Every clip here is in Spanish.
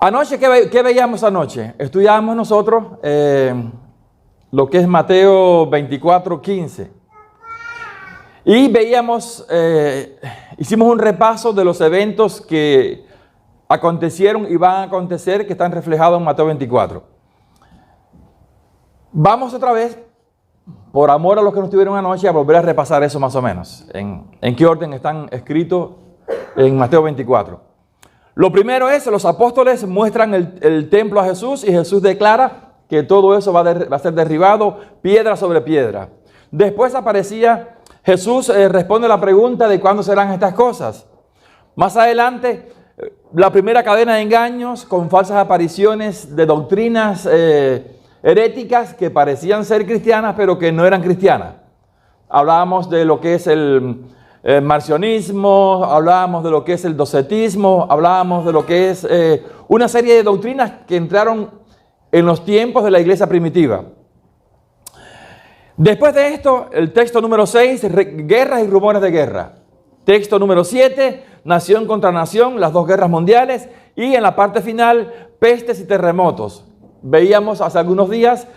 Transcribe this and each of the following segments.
Anoche, ¿qué veíamos anoche? Estudiábamos nosotros lo que es Mateo 24:15. Y veíamos, hicimos un repaso de los eventos que acontecieron y van a acontecer, que están reflejados en Mateo 24. Vamos otra vez, por amor a los que no estuvieron anoche, a volver a repasar eso más o menos. En qué orden están escritos en Mateo 24. Lo primero es, los apóstoles muestran el templo a Jesús y Jesús declara que todo eso va a ser derribado piedra sobre piedra. Después aparecía Jesús, responde la pregunta de cuándo serán estas cosas. Más adelante, la primera cadena de engaños con falsas apariciones de doctrinas heréticas que parecían ser cristianas pero que no eran cristianas. Hablábamos de lo que es el marcionismo, hablábamos de lo que es el docetismo, hablábamos de lo que es una serie de doctrinas que entraron en los tiempos de la iglesia primitiva. Después de esto, el texto número 6, guerras y rumores de guerra. Texto número 7, nación contra nación, las dos guerras mundiales. Y en la parte final, pestes y terremotos. Veíamos hace algunos días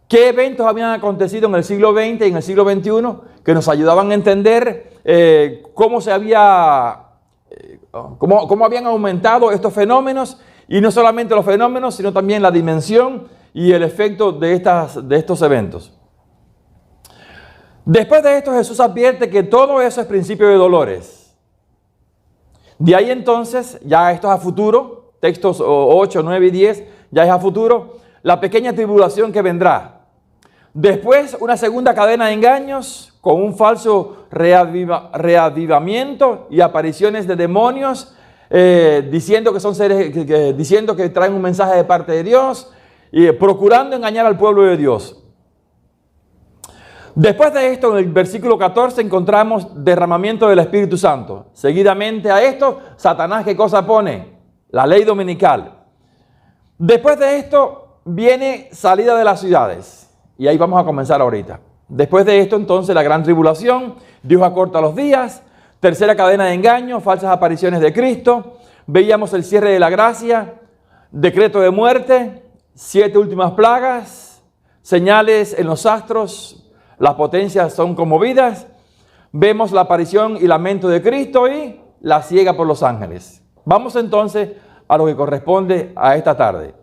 qué eventos habían acontecido en el siglo XX y en el siglo XXI que nos ayudaban a entender cómo habían aumentado estos fenómenos, y no solamente los fenómenos, sino también la dimensión y el efecto de estos eventos. Después de esto, Jesús advierte que todo eso es principio de dolores. De ahí entonces, ya esto es a futuro, textos 8, 9 y 10, ya es a futuro, la pequeña tribulación que vendrá. Después, una segunda cadena de engaños con un falso reavivamiento y apariciones de demonios diciendo que son seres, diciendo que traen un mensaje de parte de Dios y procurando engañar al pueblo de Dios. Después de esto, en el versículo 14 encontramos derramamiento del Espíritu Santo. Seguidamente a esto, Satanás, ¿qué cosa pone? La ley dominical. Después de esto viene salida de las ciudades. Y ahí vamos a comenzar ahorita. Después de esto, entonces, la gran tribulación, Dios acorta los días, tercera cadena de engaño, falsas apariciones de Cristo, veíamos el cierre de la gracia, decreto de muerte, 7 últimas plagas, señales en los astros, las potencias son conmovidas, vemos la aparición y lamento de Cristo y la ciega por los ángeles. Vamos entonces a lo que corresponde a esta tarde.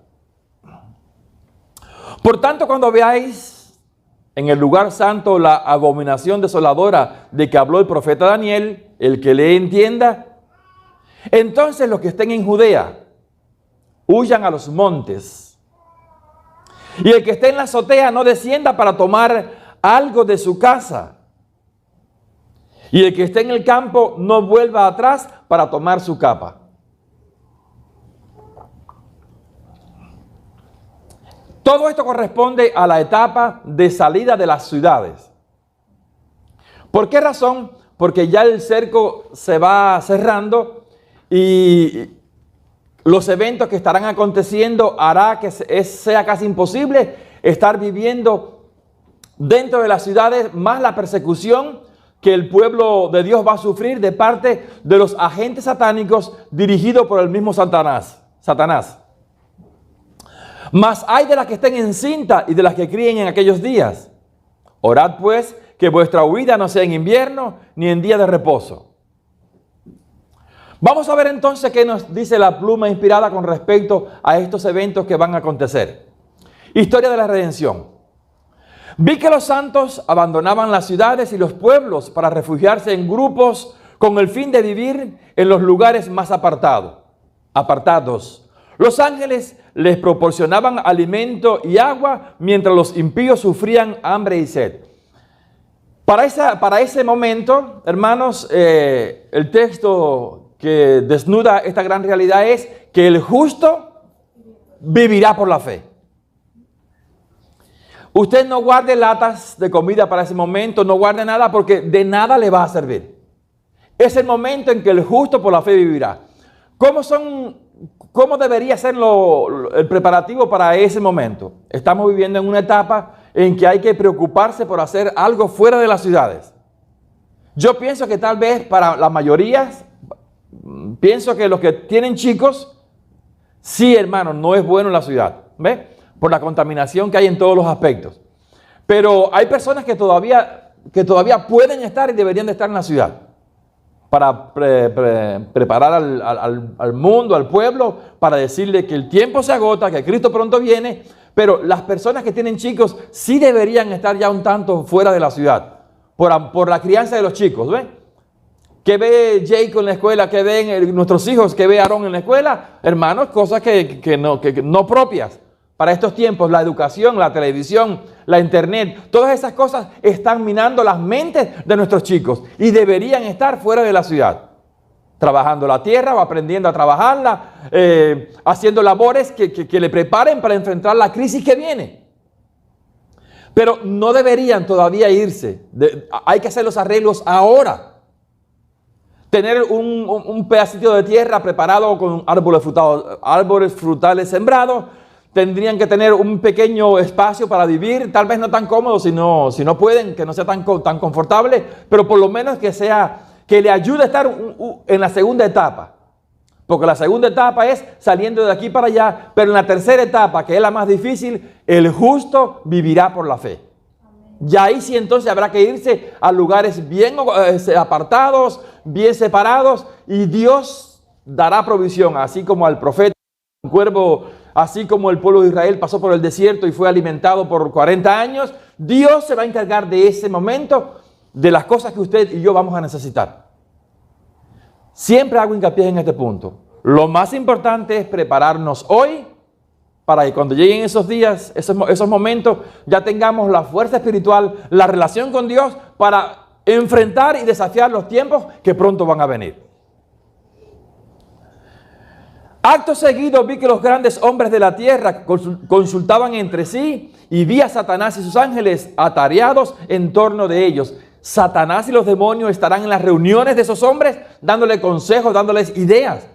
Por tanto, cuando veáis en el lugar santo la abominación desoladora de que habló el profeta Daniel, el que le entienda, entonces los que estén en Judea huyan a los montes. Y el que esté en la azotea no descienda para tomar algo de su casa. Y el que esté en el campo no vuelva atrás para tomar su capa. Todo esto corresponde a la etapa de salida de las ciudades. ¿Por qué razón? Porque ya el cerco se va cerrando y los eventos que estarán aconteciendo hará que sea casi imposible estar viviendo dentro de las ciudades, más la persecución que el pueblo de Dios va a sufrir de parte de los agentes satánicos dirigidos por el mismo Satanás. Mas hay de las que estén encinta y de las que críen en aquellos días. Orad pues que vuestra huida no sea en invierno ni en día de reposo. Vamos a ver entonces qué nos dice la pluma inspirada con respecto a estos eventos que van a acontecer. Historia de la redención. Vi que los santos abandonaban las ciudades y los pueblos para refugiarse en grupos con el fin de vivir en los lugares más apartados. Los ángeles les proporcionaban alimento y agua mientras los impíos sufrían hambre y sed. Para ese momento, hermanos, el texto que desnuda esta gran realidad es que el justo vivirá por la fe. Usted no guarde latas de comida para ese momento, no guarde nada porque de nada le va a servir. Es el momento en que el justo por la fe vivirá. ¿Cómo debería ser el preparativo para ese momento? Estamos viviendo en una etapa en que hay que preocuparse por hacer algo fuera de las ciudades. Yo pienso que tal vez para la mayoría, pienso que los que tienen chicos Sí, hermano, no es bueno en la ciudad, ¿ves? Por la contaminación que hay en todos los aspectos. Pero hay personas que todavía pueden estar y deberían de estar en la ciudad para preparar al mundo, al pueblo, para decirle que el tiempo se agota, que Cristo pronto viene, pero las personas que tienen chicos sí deberían estar ya un tanto fuera de la ciudad, por la crianza de los chicos, ¿ves? ¿Qué ve Jake en la escuela? ¿Qué ven nuestros hijos? ¿Qué ve Aarón en la escuela? Hermanos, cosas que no propias para estos tiempos. La educación, la televisión, la internet, todas esas cosas están minando las mentes de nuestros chicos y deberían estar fuera de la ciudad, trabajando la tierra o aprendiendo a trabajarla, haciendo labores que le preparen para enfrentar la crisis que viene. Pero no deberían todavía irse. Hay que hacer los arreglos ahora. Tener un pedacito de tierra preparado con árboles frutales sembrados. Tendrían que tener un pequeño espacio para vivir, tal vez no tan cómodo si no pueden, que no sea tan confortable, pero por lo menos que le ayude a estar en la segunda etapa. Porque la segunda etapa es saliendo de aquí para allá, pero en la tercera etapa, que es la más difícil, el justo vivirá por la fe. Ya ahí sí entonces habrá que irse a lugares bien apartados, bien separados, y Dios dará provisión, así como al profeta, un cuervo, así como el pueblo de Israel pasó por el desierto y fue alimentado por 40 años, Dios se va a encargar de ese momento, de las cosas que usted y yo vamos a necesitar. Siempre hago hincapié en este punto. Lo más importante es prepararnos hoy para que cuando lleguen esos días, esos momentos, ya tengamos la fuerza espiritual, la relación con Dios para enfrentar y desafiar los tiempos que pronto van a venir. Acto seguido vi que los grandes hombres de la tierra consultaban entre sí y vi a Satanás y sus ángeles atareados en torno de ellos. Satanás y los demonios estarán en las reuniones de esos hombres dándole consejos, dándoles ideas.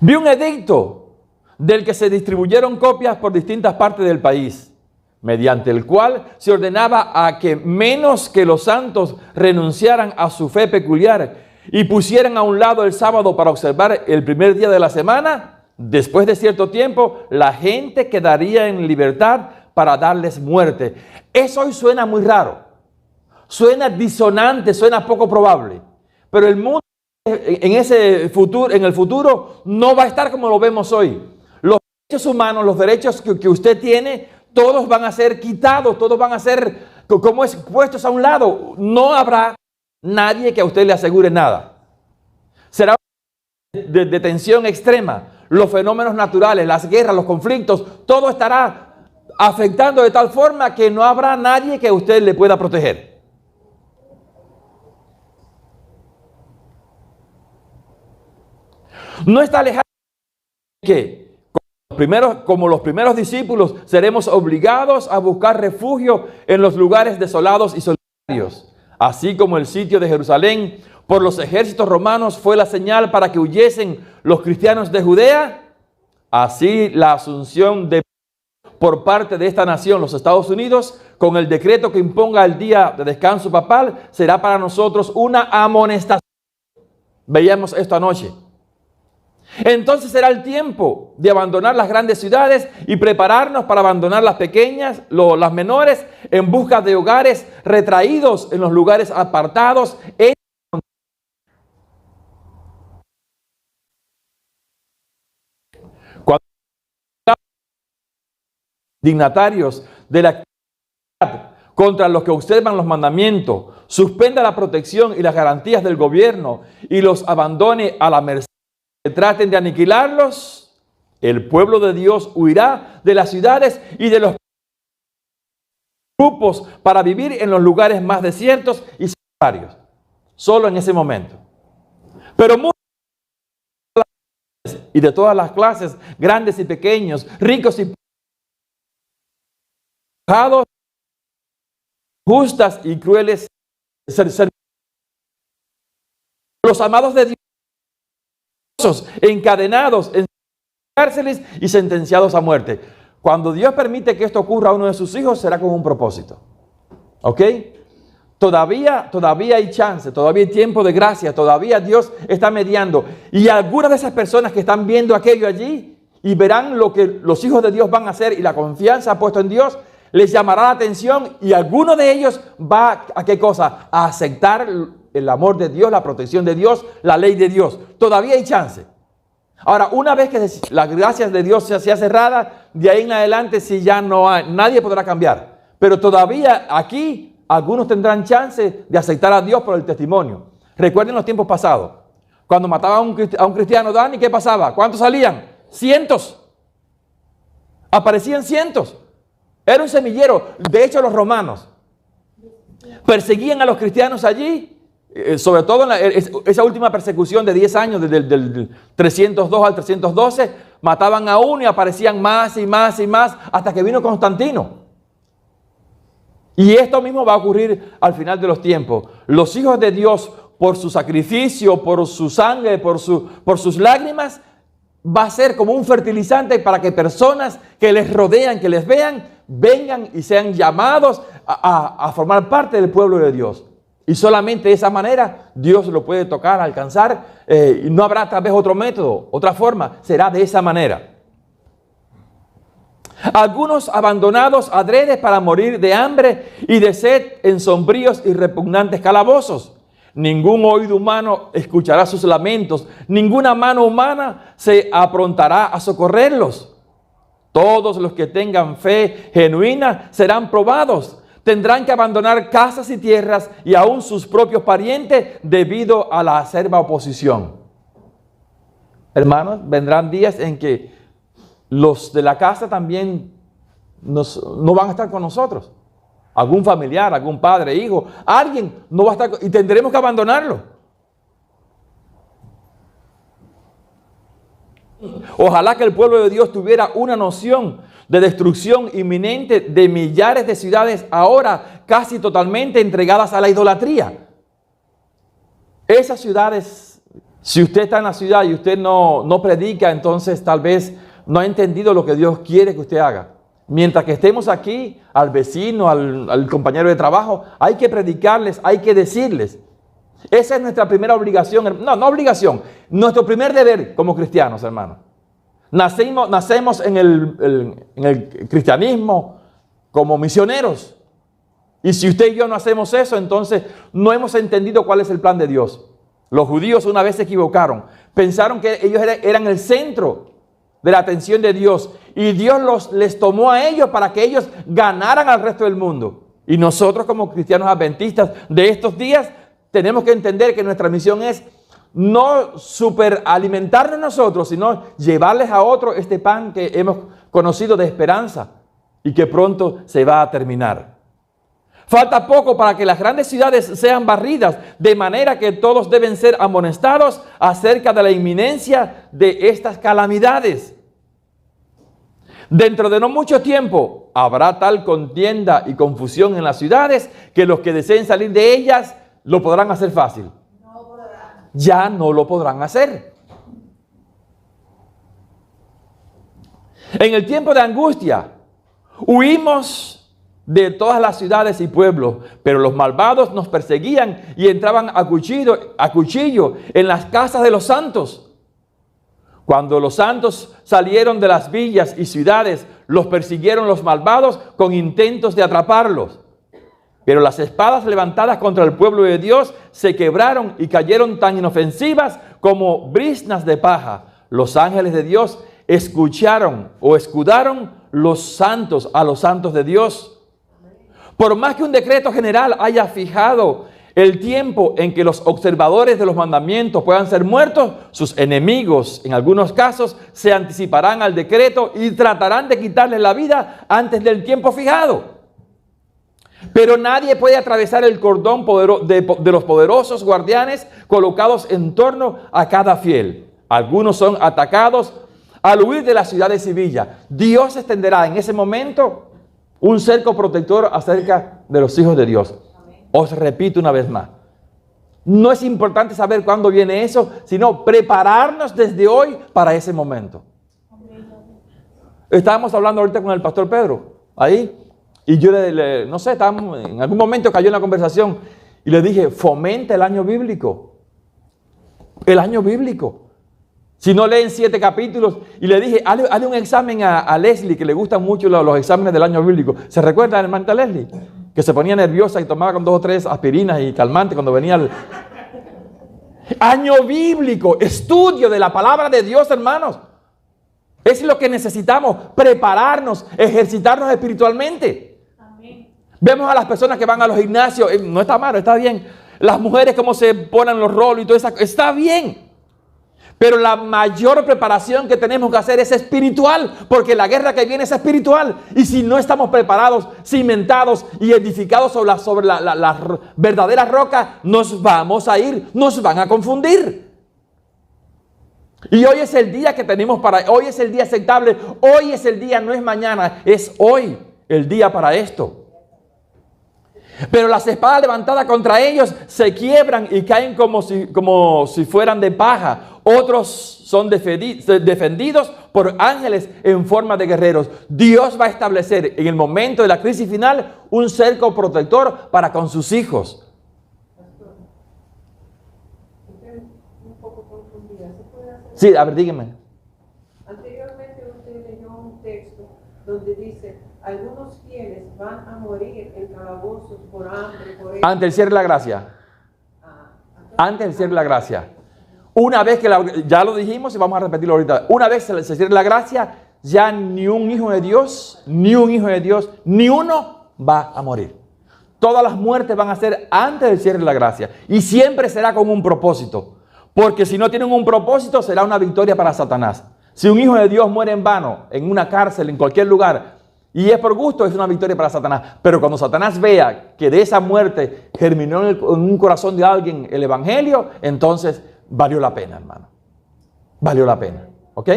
Vi un edicto del que se distribuyeron copias por distintas partes del país, mediante el cual se ordenaba a que menos que los santos renunciaran a su fe peculiar y pusieran a un lado el sábado para observar el primer día de la semana, después de cierto tiempo la gente quedaría en libertad para darles muerte. Eso hoy suena muy raro, suena disonante, suena poco probable, pero el mundo en el futuro no va a estar como lo vemos hoy. Los derechos humanos, los derechos que usted tiene, todos van a ser quitados, todos van a ser como puestos a un lado. No habrá nadie que a usted le asegure nada. Será de tensión extrema. Los fenómenos naturales, las guerras, los conflictos, todo estará afectando de tal forma que no habrá nadie que a usted le pueda proteger. No está lejano que, como los primeros discípulos, seremos obligados a buscar refugio en los lugares desolados y solitarios. Así como el sitio de Jerusalén por los ejércitos romanos fue la señal para que huyesen los cristianos de Judea, así la asunción por parte de esta nación, los Estados Unidos, con el decreto que imponga el día de descanso papal, será para nosotros una amonestación. Veíamos esto anoche. Entonces será el tiempo de abandonar las grandes ciudades y prepararnos para abandonar las pequeñas, las menores, en busca de hogares retraídos en los lugares apartados. Cuando dignatarios de la actividad contra los que observan los mandamientos, suspenda la protección y las garantías del gobierno y los abandone a la merced, que traten de aniquilarlos, el pueblo de Dios huirá de las ciudades y de los grupos para vivir en los lugares más desiertos y solitarios. Solo en ese momento. Pero muchos y de todas las clases, grandes y pequeños, ricos y pobres, justas y crueles, los amados de Dios, encadenados en cárceles y sentenciados a muerte. Cuando Dios permite que esto ocurra a uno de sus hijos, será con un propósito. ¿Ok? Todavía hay chance, todavía hay tiempo de gracia, todavía Dios está mediando. Y algunas de esas personas que están viendo aquello allí y verán lo que los hijos de Dios van a hacer y la confianza puesta en Dios, les llamará la atención y alguno de ellos va a ¿qué cosa? A aceptar el amor de Dios, la protección de Dios, la ley de Dios. Todavía hay chance. Ahora, una vez que las gracias de Dios sea cerrada, de ahí en adelante sí ya no hay, nadie podrá cambiar. Pero todavía aquí algunos tendrán chance de aceptar a Dios por el testimonio. Recuerden los tiempos pasados. Cuando mataban a un cristiano, Dani, ¿qué pasaba? ¿Cuántos salían? Cientos. Aparecían cientos. Era un semillero. De hecho, los romanos perseguían a los cristianos allí, sobre todo en esa última persecución de 10 años, desde el 302 al 312, mataban a uno y aparecían más y más y más, hasta que vino Constantino. Y esto mismo va a ocurrir al final de los tiempos. Los hijos de Dios, por su sacrificio, por su sangre, por sus lágrimas, va a ser como un fertilizante para que personas que les rodean, que les vean, vengan y sean llamados a formar parte del pueblo de Dios. Y solamente de esa manera Dios lo puede tocar, alcanzar. Y no habrá tal vez otro método, otra forma. Será de esa manera. Algunos abandonados adrede para morir de hambre y de sed en sombríos y repugnantes calabozos. Ningún oído humano escuchará sus lamentos, ninguna mano humana se aprontará a socorrerlos. Todos los que tengan fe genuina serán probados. Tendrán que abandonar casas y tierras y aún sus propios parientes debido a la acerba oposición. Hermanos, vendrán días en que los de la casa también no van a estar con nosotros. Algún familiar, algún padre, hijo, alguien no va a estar y tendremos que abandonarlo. Ojalá que el pueblo de Dios tuviera una noción de destrucción inminente de millares de ciudades ahora casi totalmente entregadas a la idolatría. Esas ciudades, si usted está en la ciudad y usted no predica, entonces tal vez no ha entendido lo que Dios quiere que usted haga. Mientras que estemos aquí, al vecino, al compañero de trabajo, hay que predicarles, hay que decirles. Esa es nuestra primera obligación, no obligación, nuestro primer deber como cristianos, hermanos. Nacemos en el cristianismo como misioneros. Y si usted y yo no hacemos eso, entonces no hemos entendido cuál es el plan de Dios. Los judíos una vez se equivocaron, pensaron que ellos eran el centro de la atención de Dios y Dios les tomó a ellos para que ellos ganaran al resto del mundo. Y nosotros como cristianos adventistas de estos días tenemos que entender que nuestra misión es no superalimentarnos nosotros, sino llevarles a otros este pan que hemos conocido de esperanza y que pronto se va a terminar. Falta poco para que las grandes ciudades sean barridas, de manera que todos deben ser amonestados acerca de la inminencia de estas calamidades. Dentro de no mucho tiempo habrá tal contienda y confusión en las ciudades que los que deseen salir de ellas lo podrán hacer fácil. Ya no lo podrán hacer. En el tiempo de angustia huimos de todas las ciudades y pueblos, pero los malvados nos perseguían y entraban a cuchillo en las casas de los santos. Cuando los santos salieron de las villas y ciudades, los persiguieron los malvados con intentos de atraparlos. Pero las espadas levantadas contra el pueblo de Dios se quebraron y cayeron tan inofensivas como briznas de paja. Los ángeles de Dios escudaron a los santos de Dios. Por más que un decreto general haya fijado el tiempo en que los observadores de los mandamientos puedan ser muertos, sus enemigos, en algunos casos, se anticiparán al decreto y tratarán de quitarles la vida antes del tiempo fijado. Pero nadie puede atravesar el cordón de los poderosos guardianes colocados en torno a cada fiel. Algunos son atacados al huir de las ciudades y villas. Dios extenderá en ese momento un cerco protector acerca de los hijos de Dios. Os repito una vez más. No es importante saber cuándo viene eso, sino prepararnos desde hoy para ese momento. Estábamos hablando ahorita con el pastor Pedro, ahí, Y yo no sé, en algún momento cayó en la conversación y le dije, fomenta el año bíblico. El año bíblico. Si no leen 7 capítulos, y le dije, hazle un examen a Leslie, que le gustan mucho los exámenes del año bíblico. ¿Se recuerda, hermanita Leslie? Que se ponía nerviosa y tomaba con 2 o 3 aspirinas y calmantes cuando venía el año bíblico, estudio de la palabra de Dios, hermanos. Es lo que necesitamos, prepararnos, ejercitarnos espiritualmente. Amén. Vemos a las personas que van a los gimnasios, no está malo, está bien. Las mujeres cómo se ponen los rolos y todo eso, está bien. Pero la mayor preparación que tenemos que hacer es espiritual, porque la guerra que viene es espiritual. Y si no estamos preparados, cimentados y edificados sobre la verdadera roca, nos vamos a ir, nos van a confundir. Y hoy es el día que tenemos hoy es el día aceptable, hoy es el día, no es mañana, es hoy el día para esto. Pero las espadas levantadas contra ellos se quiebran y caen como si fueran de paja. Otros son defendidos por ángeles en forma de guerreros. Dios va a establecer en el momento de la crisis final un cerco protector para con sus hijos. Sí, a ver, dígame. Anteriormente usted leyó un texto donde dice, algunos fieles van a morir en calabozos por hambre, por ellos. Ante el cierre de la gracia. Ante el cierre de la gracia. Una vez que ya lo dijimos y vamos a repetirlo ahorita. Una vez se cierre la gracia, ya ni un hijo de Dios, ni uno va a morir. Todas las muertes van a ser antes del cierre de la gracia. Y siempre será con un propósito. Porque si no tienen un propósito, será una victoria para Satanás. Si un hijo de Dios muere en vano, en una cárcel, en cualquier lugar, y es por gusto, es una victoria para Satanás. Pero cuando Satanás vea que de esa muerte germinó en un corazón de alguien el evangelio, entonces valió la pena, hermano. Valió la pena. ¿Ok?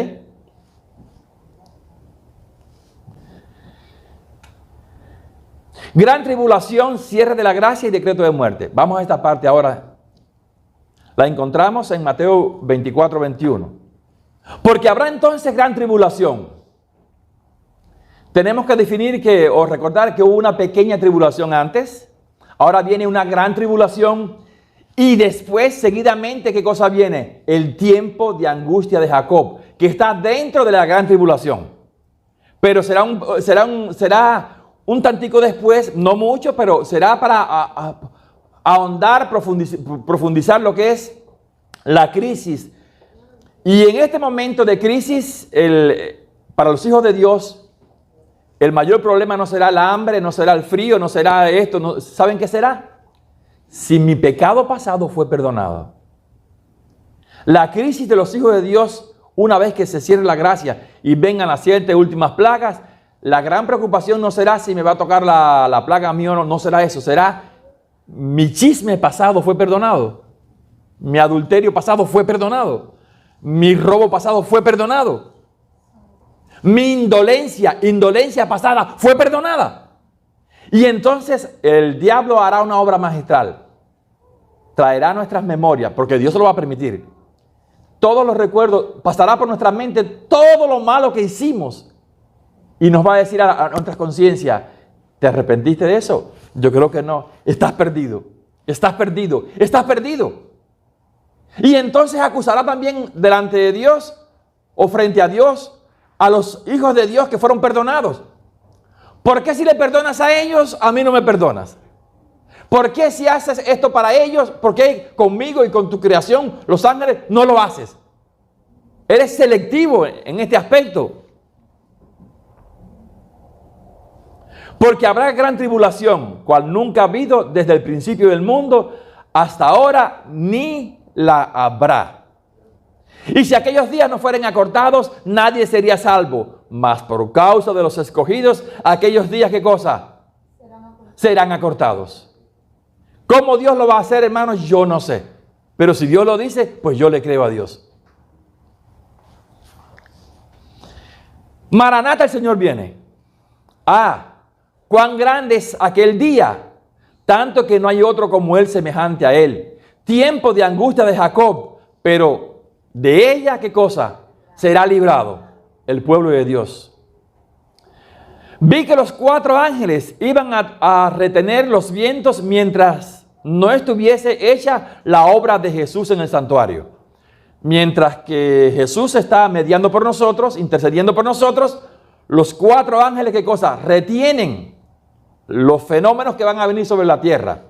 Gran tribulación, cierre de la gracia y decreto de muerte. Vamos a esta parte ahora. La encontramos en Mateo 24, 21. Porque habrá entonces gran tribulación. Tenemos que definir o recordar que hubo una pequeña tribulación antes. Ahora viene una gran tribulación. Y después, seguidamente, ¿qué cosa viene? El tiempo de angustia de Jacob, que está dentro de la gran tribulación. Pero será un tantico después, no mucho, pero será para ahondar, profundizar lo que es la crisis. Y en este momento de crisis, para los hijos de Dios, el mayor problema no será el hambre, no será el frío, no será esto. ¿Saben qué será? Si mi pecado pasado fue perdonado. La crisis de los hijos de Dios, una vez que se cierre la gracia y vengan las 7 últimas plagas, la gran preocupación no será si me va a tocar la plaga a mí o no, no será eso, será mi chisme pasado fue perdonado, mi adulterio pasado fue perdonado, mi robo pasado fue perdonado, mi indolencia pasada fue perdonada. Y entonces el diablo hará una obra magistral, traerá nuestras memorias, porque Dios se lo va a permitir. Todos los recuerdos, pasará por nuestra mente todo lo malo que hicimos y nos va a decir a nuestras conciencias, ¿te arrepentiste de eso? Yo creo que no. Estás perdido. Estás perdido. Estás perdido. Y entonces acusará también delante de Dios o frente a Dios a los hijos de Dios que fueron perdonados. ¿Por qué si le perdonas a ellos, a mí no me perdonas? ¿Por qué si haces esto para ellos, por qué conmigo y con tu creación, los ángeles, no lo haces? Eres selectivo en este aspecto. Porque habrá gran tribulación, cual nunca ha habido desde el principio del mundo hasta ahora, ni la habrá. Y si aquellos días no fueren acortados, nadie sería salvo. Mas por causa de los escogidos, aquellos días, ¿qué cosa? Serán acortados. ¿Cómo Dios lo va a hacer, hermanos? Yo no sé. Pero si Dios lo dice, pues yo le creo a Dios. Maranata, el Señor viene. Cuán grande es aquel día, tanto que no hay otro como él semejante a él. Tiempo de angustia de Jacob, pero de ella, ¿qué cosa? Será librado el pueblo de Dios. Vi que los 4 ángeles iban a retener los vientos mientras no estuviese hecha la obra de Jesús en el santuario. Mientras que Jesús está mediando por nosotros, intercediendo por nosotros, los 4 ángeles, ¿qué cosa? Retienen los fenómenos que van a venir sobre la tierra.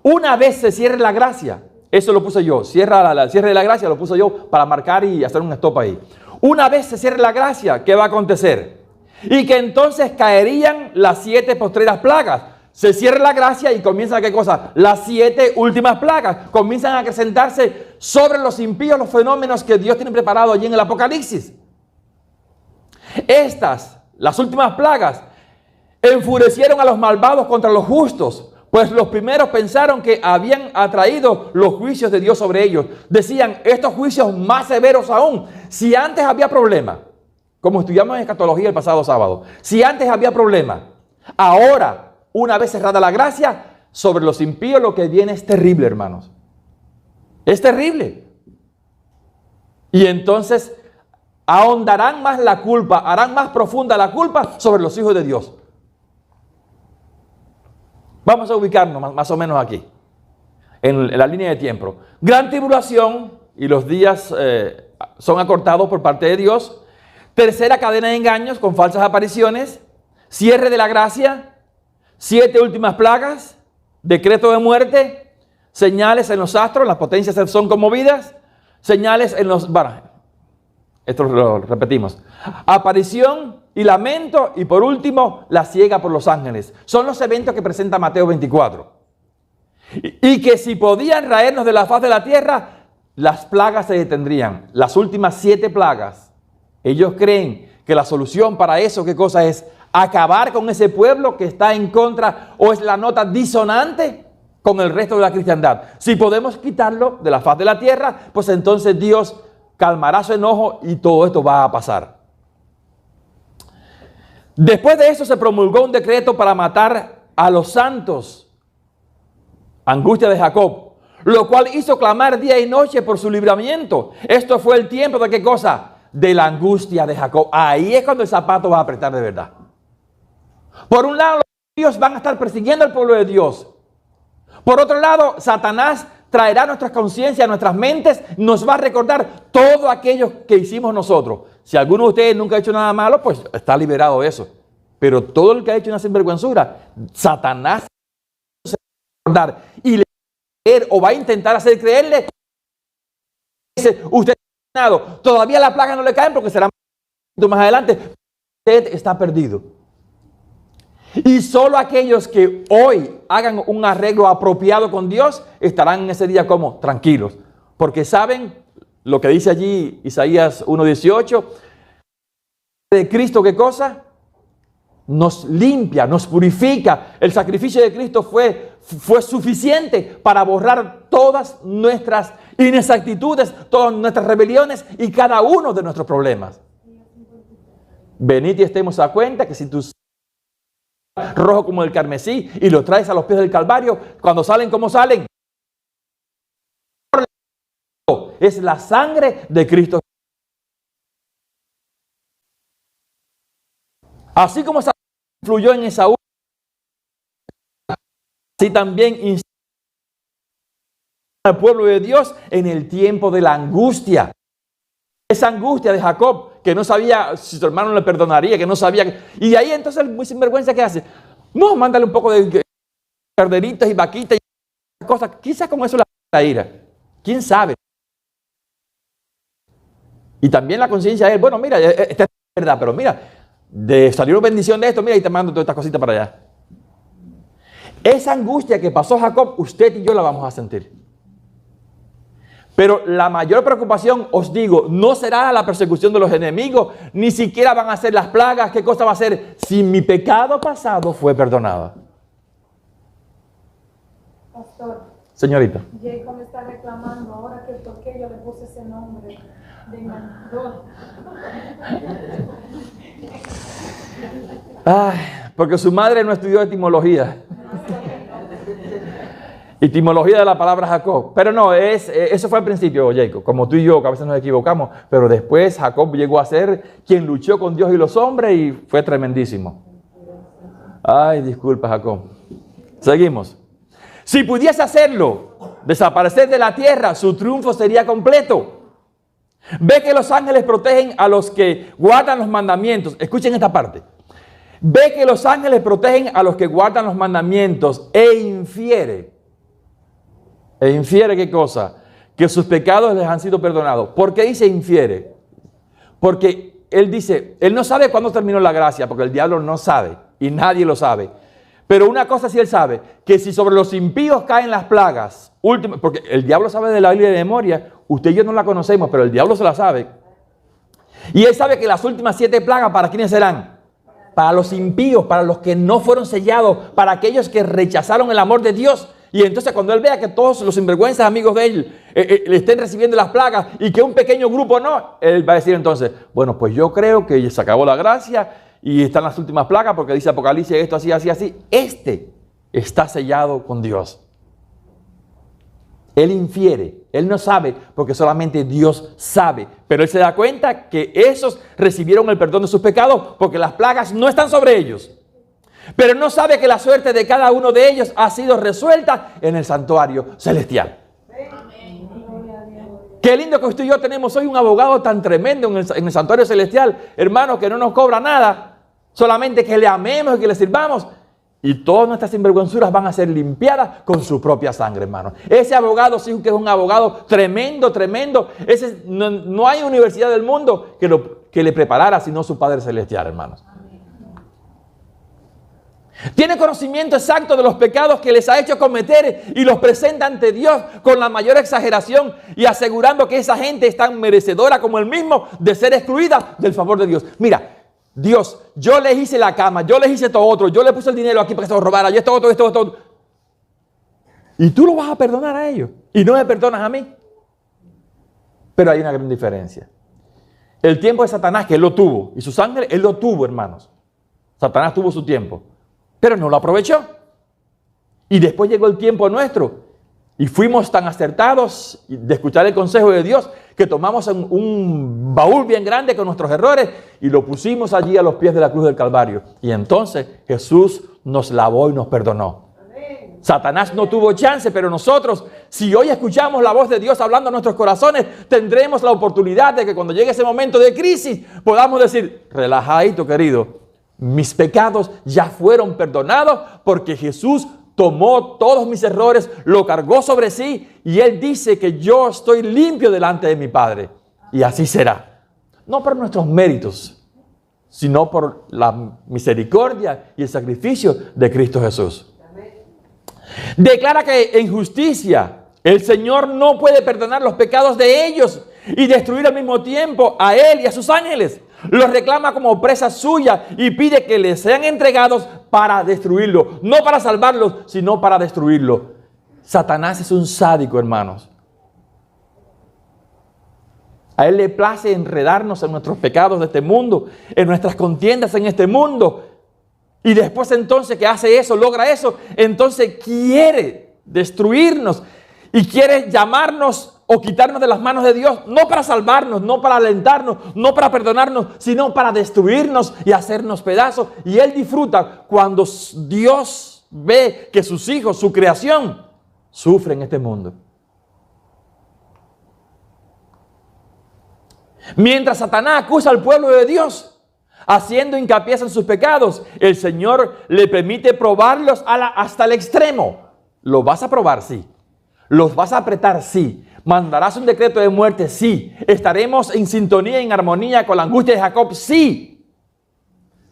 Una vez se cierre la gracia, eso lo puse yo, cierre de la gracia lo puse yo para marcar y hacer un stop ahí. Una vez se cierre la gracia, ¿qué va a acontecer? Y que entonces caerían las 7 postreras plagas. Se cierra la gracia y comienzan, ¿qué cosa? Las 7 últimas plagas. Comienzan a acrecentarse sobre los impíos los fenómenos que Dios tiene preparado allí en el Apocalipsis. Las últimas plagas, enfurecieron a los malvados contra los justos, pues los primeros pensaron que habían atraído los juicios de Dios sobre ellos. Decían, estos juicios más severos aún. Si antes había problema, como estudiamos en escatología el pasado sábado, si antes había problema, ahora, una vez cerrada la gracia, sobre los impíos lo que viene es terrible, hermanos. Es terrible. Y entonces ahondarán más la culpa, harán más profunda la culpa sobre los hijos de Dios. Vamos a ubicarnos más o menos aquí, en la línea de tiempo. Gran tribulación y los días son acortados por parte de Dios. Tercera cadena de engaños con falsas apariciones. Cierre de la gracia. 7 últimas plagas. Decreto de muerte. Señales en los astros. Las potencias son conmovidas. Señales en los... Bueno, esto lo repetimos. Aparición y lamento. Y por último, la ciega por los ángeles. Son los eventos que presenta Mateo 24. Y que si podían raernos de la faz de la tierra, las plagas se detendrían. Las últimas 7 plagas. Ellos creen que la solución para eso, ¿qué cosa es? Acabar con ese pueblo que está en contra o es la nota disonante con el resto de la cristiandad. Si podemos quitarlo de la faz de la tierra, pues entonces Dios calmará su enojo y todo esto va a pasar. Después de eso se promulgó un decreto para matar a los santos. Angustia de Jacob, lo cual hizo clamar día y noche por su libramiento. Esto fue el tiempo de ¿qué cosa? De la angustia de Jacob. Ahí es cuando el zapato va a apretar de verdad. Por un lado, los judíos van a estar persiguiendo al pueblo de Dios. Por otro lado, Satanás traerá nuestras conciencias, nuestras mentes, nos va a recordar todo aquello que hicimos nosotros. Si alguno de ustedes nunca ha hecho nada malo, pues está liberado de eso. Pero todo el que ha hecho una sinvergüenzura, Satanás se va a recordar y le va a creer o va a intentar hacer creerle. Dice, usted todavía la plaga no le caen porque será más adelante. Usted está perdido. Y solo aquellos que hoy hagan un arreglo apropiado con Dios estarán en ese día como tranquilos. Porque saben lo que dice allí Isaías 1:18. De Cristo, ¿qué cosa? Nos limpia, nos purifica. El sacrificio de Cristo fue suficiente para borrar todas nuestras inexactitudes, todas nuestras rebeliones y cada uno de nuestros problemas. Venid y estemos a cuenta que si tú rojo como el carmesí y lo traes a los pies del Calvario, cuando salen como salen, es la sangre de Cristo. Así como influyó en Esaú, así también instruyó al pueblo de Dios en el tiempo de la angustia. Esa angustia de Jacob, que no sabía si su hermano le perdonaría, que no sabía. Y de ahí entonces el muy sinvergüenza, ¿qué hace? No, mándale un poco de corderitos y vaquitas y cosas. Quizás con eso la ira. ¿Quién sabe? Y también la conciencia de él, bueno, mira, esta es verdad, pero mira, de salir una bendición de esto, mira, y te mando todas estas cositas para allá. Esa angustia que pasó Jacob, usted y yo la vamos a sentir. Pero la mayor preocupación, os digo, no será la persecución de los enemigos, ni siquiera van a ser las plagas. ¿Qué cosa va a ser? Si mi pecado pasado fue perdonado. Pastor. Señorita. Jacob me está reclamando ahora que por qué yo le puse ese nombre de engañador. Ay, porque su madre no estudió etimología. Etimología de la palabra Jacob. Pero no, eso fue al principio, Jacob. Como tú y yo, que a veces nos equivocamos. Pero después Jacob llegó a ser quien luchó con Dios y los hombres y fue tremendísimo. Ay, disculpa, Jacob. Seguimos. Si pudiese hacerlo, desaparecer de la tierra, su triunfo sería completo. Ve que los ángeles protegen a los que guardan los mandamientos. Escuchen esta parte. Ve que los ángeles protegen a los que guardan los mandamientos e infiere. ¿E infiere qué cosa? Que sus pecados les han sido perdonados. ¿Por qué dice infiere? Porque él dice, él no sabe cuándo terminó la gracia, porque el diablo no sabe y nadie lo sabe. Pero una cosa sí él sabe, que si sobre los impíos caen las plagas, porque el diablo sabe de la Biblia de memoria, usted y yo no la conocemos, pero el diablo se la sabe. Y él sabe que las últimas 7 plagas, ¿para quiénes serán? Para los impíos, para los que no fueron sellados, para aquellos que rechazaron el amor de Dios. Y entonces cuando él vea que todos los sinvergüenzas amigos de él le estén recibiendo las plagas y que un pequeño grupo no, él va a decir entonces, bueno, pues yo creo que se acabó la gracia y están las últimas plagas porque dice Apocalipsis esto, así, así, así. Este está sellado con Dios. Él infiere, él no sabe porque solamente Dios sabe. Pero él se da cuenta que esos recibieron el perdón de sus pecados porque las plagas no están sobre ellos. Pero no sabe que la suerte de cada uno de ellos ha sido resuelta en el santuario celestial. Amén. Qué lindo que usted y yo tenemos hoy un abogado tan tremendo en el santuario celestial, hermano, que no nos cobra nada, solamente que le amemos y que le sirvamos. Y todas nuestras sinvergüenzuras van a ser limpiadas con su propia sangre, hermano. Ese abogado sí que es un abogado tremendo, tremendo. No hay universidad del mundo que le preparara sino su Padre Celestial, hermanos. Tiene conocimiento exacto de los pecados que les ha hecho cometer y los presenta ante Dios con la mayor exageración y asegurando que esa gente es tan merecedora como él mismo de ser excluida del favor de Dios. Mira, Dios, yo les hice la cama, yo les hice todo otro, yo le puse el dinero aquí para que se lo robara, yo esto otro. Y tú lo vas a perdonar a ellos y no me perdonas a mí. Pero hay una gran diferencia. El tiempo de Satanás, que él lo tuvo, y sus ángeles, él lo tuvo, hermanos. Satanás tuvo su tiempo, pero no lo aprovechó. Y después llegó el tiempo nuestro. Y fuimos tan acertados de escuchar el consejo de Dios que tomamos un baúl bien grande con nuestros errores y lo pusimos allí a los pies de la cruz del Calvario. Y entonces Jesús nos lavó y nos perdonó. Amén. Satanás no tuvo chance, pero nosotros, si hoy escuchamos la voz de Dios hablando a nuestros corazones, tendremos la oportunidad de que cuando llegue ese momento de crisis podamos decir, relajadito querido, mis pecados ya fueron perdonados porque Jesús tomó todos mis errores, lo cargó sobre sí y Él dice que yo estoy limpio delante de mi Padre. Y así será. No por nuestros méritos, sino por la misericordia y el sacrificio de Cristo Jesús. Declara que en justicia el Señor no puede perdonar los pecados de ellos y destruir al mismo tiempo a Él y a sus ángeles. Los reclama como presa suya y pide que les sean entregados para destruirlo. No para salvarlos, sino para destruirlo. Satanás es un sádico, hermanos. A él le place enredarnos en nuestros pecados de este mundo, en nuestras contiendas en este mundo. Y después entonces que hace eso, logra eso, entonces quiere destruirnos y quiere llamarnos o quitarnos de las manos de Dios, no para salvarnos, no para alentarnos, no para perdonarnos, sino para destruirnos y hacernos pedazos. Y Él disfruta cuando Dios ve que sus hijos, su creación, sufren en este mundo. Mientras Satanás acusa al pueblo de Dios, haciendo hincapié en sus pecados, el Señor le permite probarlos hasta el extremo. ¿Los vas a probar? Sí. ¿Los vas a apretar? Sí. ¿Mandarás un decreto de muerte? Sí. ¿Estaremos en sintonía, en armonía con la angustia de Jacob? Sí.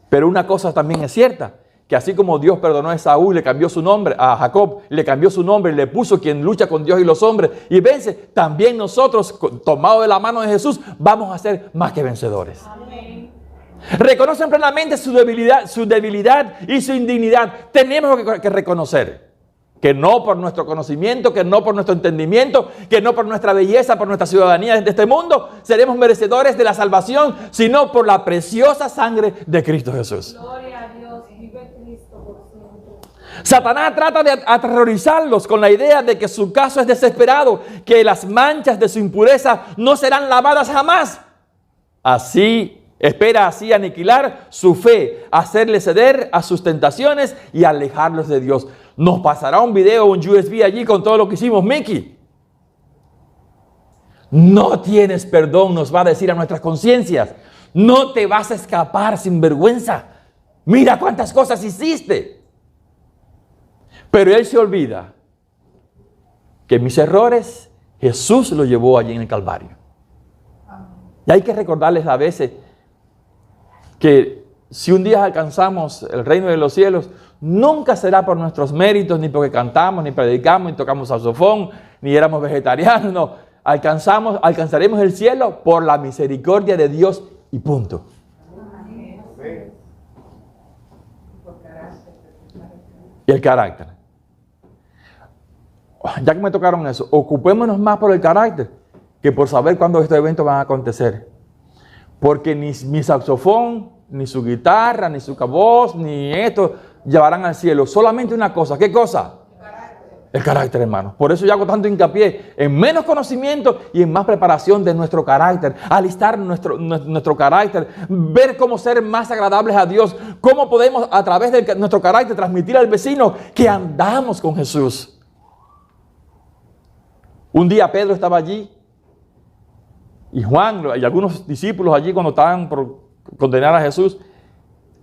Pero una cosa también es cierta, que así como Dios perdonó a Esaú, le cambió su nombre, a Jacob le cambió su nombre, le puso quien lucha con Dios y los hombres y vence, también nosotros, tomados de la mano de Jesús, vamos a ser más que vencedores. Amén. Reconocen plenamente su debilidad y su indignidad. Tenemos que reconocer que no por nuestro conocimiento, que no por nuestro entendimiento, que no por nuestra belleza, por nuestra ciudadanía de este mundo, seremos merecedores de la salvación, sino por la preciosa sangre de Cristo Jesús. Gloria a Dios, vive Cristo por siempre. Satanás trata de aterrorizarlos con la idea de que su caso es desesperado, que las manchas de su impureza no serán lavadas jamás. Así Espera así aniquilar su fe, hacerle ceder a sus tentaciones y alejarlos de Dios. Nos pasará un video, un USB allí con todo lo que hicimos, Mickey. No tienes perdón, nos va a decir a nuestras conciencias. No te vas a escapar sin vergüenza. Mira cuántas cosas hiciste. Pero él se olvida que mis errores Jesús los llevó allí en el Calvario. Y hay que recordarles a veces que si un día alcanzamos el reino de los cielos, nunca será por nuestros méritos, ni porque cantamos, ni predicamos, ni tocamos saxofón, ni éramos vegetarianos, no. Alcanzaremos el cielo por la misericordia de Dios y punto. Y el carácter. Ya que me tocaron eso, ocupémonos más por el carácter que por saber cuándo estos eventos van a acontecer. Porque ni mi saxofón, ni su guitarra, ni su voz, ni esto llevarán al cielo. Solamente una cosa. ¿Qué cosa? El carácter, hermano. Por eso yo hago tanto hincapié en menos conocimiento y en más preparación de nuestro carácter. Alistar nuestro carácter. Ver cómo ser más agradables a Dios. Cómo podemos a través de nuestro carácter transmitir al vecino que andamos con Jesús. Un día Pedro estaba allí y Juan y algunos discípulos allí cuando estaban por condenar a Jesús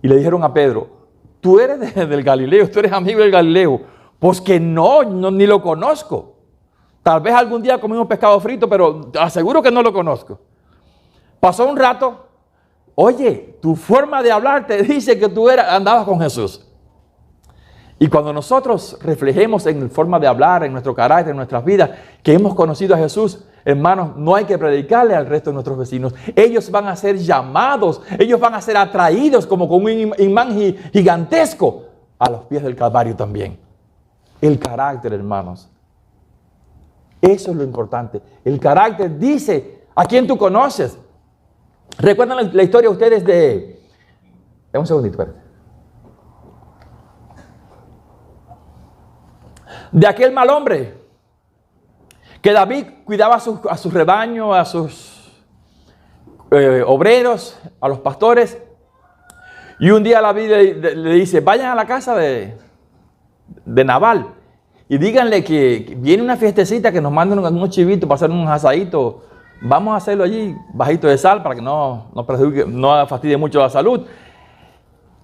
y le dijeron a Pedro, tú eres del Galileo, tú eres amigo del Galileo. Pues que no, ni lo conozco. Tal vez algún día comimos pescado frito, pero aseguro que no lo conozco. Pasó un rato, oye, tu forma de hablar te dice que tú andabas con Jesús. Y cuando nosotros reflejemos en la forma de hablar, en nuestro carácter, en nuestras vidas, que hemos conocido a Jesús, hermanos, no hay que predicarle al resto de nuestros vecinos. Ellos van a ser llamados, ellos van a ser atraídos como con un imán gigantesco a los pies del Calvario también. El carácter, hermanos. Eso es lo importante. El carácter dice a quién tú conoces. ¿Recuerdan la historia ustedes de... Un segundito, espérate. De aquel mal hombre que David cuidaba a su rebaño, a sus obreros, a los pastores. Y un día David le dice, vayan a la casa de Nabal y díganle que viene una fiestecita, que nos manden unos chivitos para hacer unos asaditos. Vamos a hacerlo allí bajito de sal para que no fastidie mucho la salud.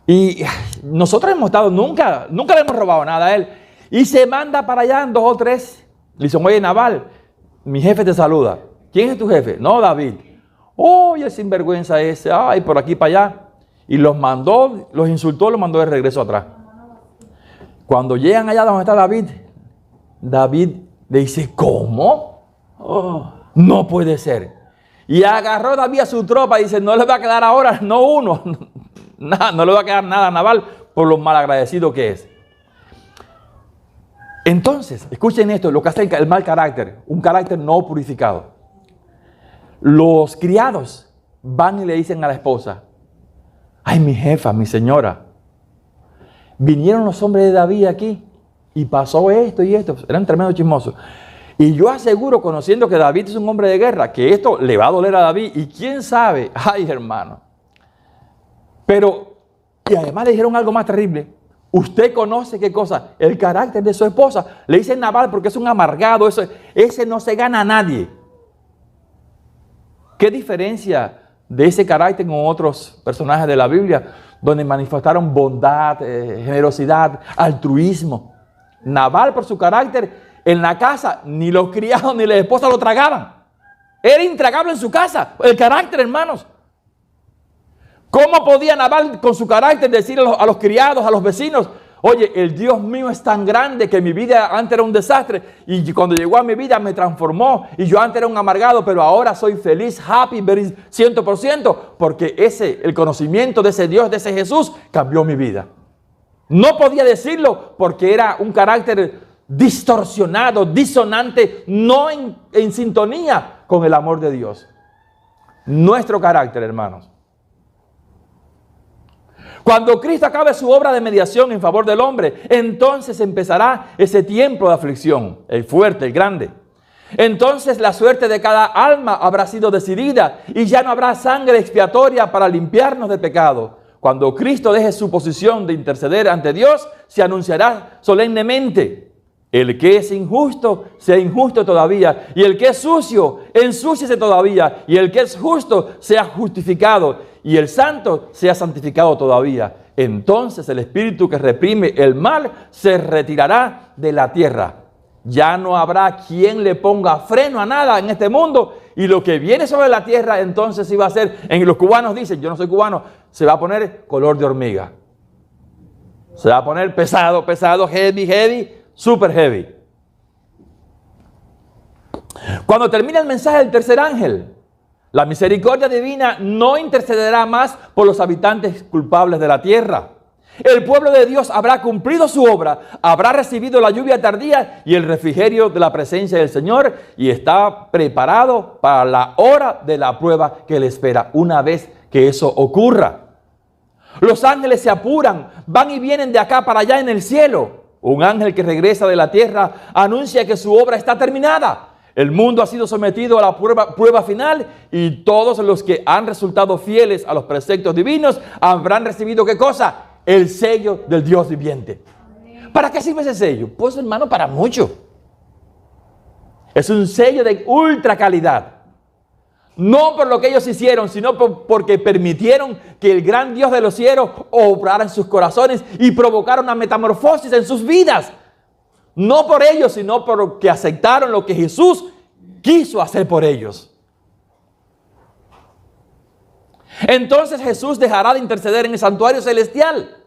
Y nosotros hemos estado, nunca le hemos robado nada a él. Y se manda para allá en 2 o 3. Le dicen, oye, Nabal, mi jefe te saluda. ¿Quién es tu jefe? No, David. Oh, y el sinvergüenza ese, ay, por aquí para allá. Y los insultó, los mandó de regreso atrás. Cuando llegan allá donde está David, David le dice, ¿cómo? Oh, no puede ser. Y agarró David a su tropa y dice, no le va a quedar ahora, no uno, nada, no le va a quedar nada a Nabal por lo malagradecido que es. Entonces, escuchen esto, lo que hace el mal carácter, un carácter no purificado. Los criados van y le dicen a la esposa, ay, mi jefa, mi señora, vinieron los hombres de David aquí y pasó esto y esto, eran tremendos chismosos. Y yo aseguro, conociendo que David es un hombre de guerra, que esto le va a doler a David y quién sabe, ay, hermano. Pero, y además le dijeron algo más terrible. Usted conoce qué cosa, el carácter de su esposa. Le dicen Nabal porque es un amargado, ese no se gana a nadie. ¿Qué diferencia de ese carácter con otros personajes de la Biblia donde manifestaron bondad, generosidad, altruismo? Nabal, por su carácter, en la casa ni los criados ni las esposas lo tragaban. Era intragable en su casa, el carácter, hermanos. ¿Cómo podía Nabal con su carácter decir a los criados, a los vecinos, oye, el Dios mío es tan grande que mi vida antes era un desastre y cuando llegó a mi vida me transformó y yo antes era un amargado, pero ahora soy feliz, happy, 100%, porque el conocimiento de ese Dios, de ese Jesús, cambió mi vida? No podía decirlo porque era un carácter distorsionado, disonante, no en sintonía con el amor de Dios. Nuestro carácter, hermanos. Cuando Cristo acabe su obra de mediación en favor del hombre, entonces empezará ese tiempo de aflicción, el fuerte, el grande. Entonces la suerte de cada alma habrá sido decidida y ya no habrá sangre expiatoria para limpiarnos de pecado. Cuando Cristo deje su posición de interceder ante Dios, se anunciará solemnemente: el que es injusto, sea injusto todavía, y el que es sucio, ensúciese todavía, y el que es justo, sea justificado, y el santo, sea santificado todavía. Entonces el espíritu que reprime el mal se retirará de la tierra. Ya no habrá quien le ponga freno a nada en este mundo, y lo que viene sobre la tierra entonces iba a ser, en los cubanos dicen, yo no soy cubano, se va a poner color de hormiga. Se va a poner pesado, pesado, heavy, heavy, super heavy. Cuando termine el mensaje del tercer ángel, la misericordia divina no intercederá más por los habitantes culpables de la tierra. El pueblo de Dios habrá cumplido su obra, habrá recibido la lluvia tardía y el refrigerio de la presencia del Señor, y está preparado para la hora de la prueba que le espera una vez que eso ocurra. Los ángeles se apuran, van y vienen de acá para allá en el cielo. Un ángel que regresa de la tierra anuncia que su obra está terminada. El mundo ha sido sometido a la prueba final, y todos los que han resultado fieles a los preceptos divinos habrán recibido ¿qué cosa? El sello del Dios viviente. ¿Para qué sirve ese sello? Pues, hermano, para mucho. Es un sello de ultra calidad. No por lo que ellos hicieron, sino porque permitieron que el gran Dios de los cielos obrara en sus corazones y provocara una metamorfosis en sus vidas. No por ellos, sino porque aceptaron lo que Jesús quiso hacer por ellos. Entonces Jesús dejará de interceder en el santuario celestial.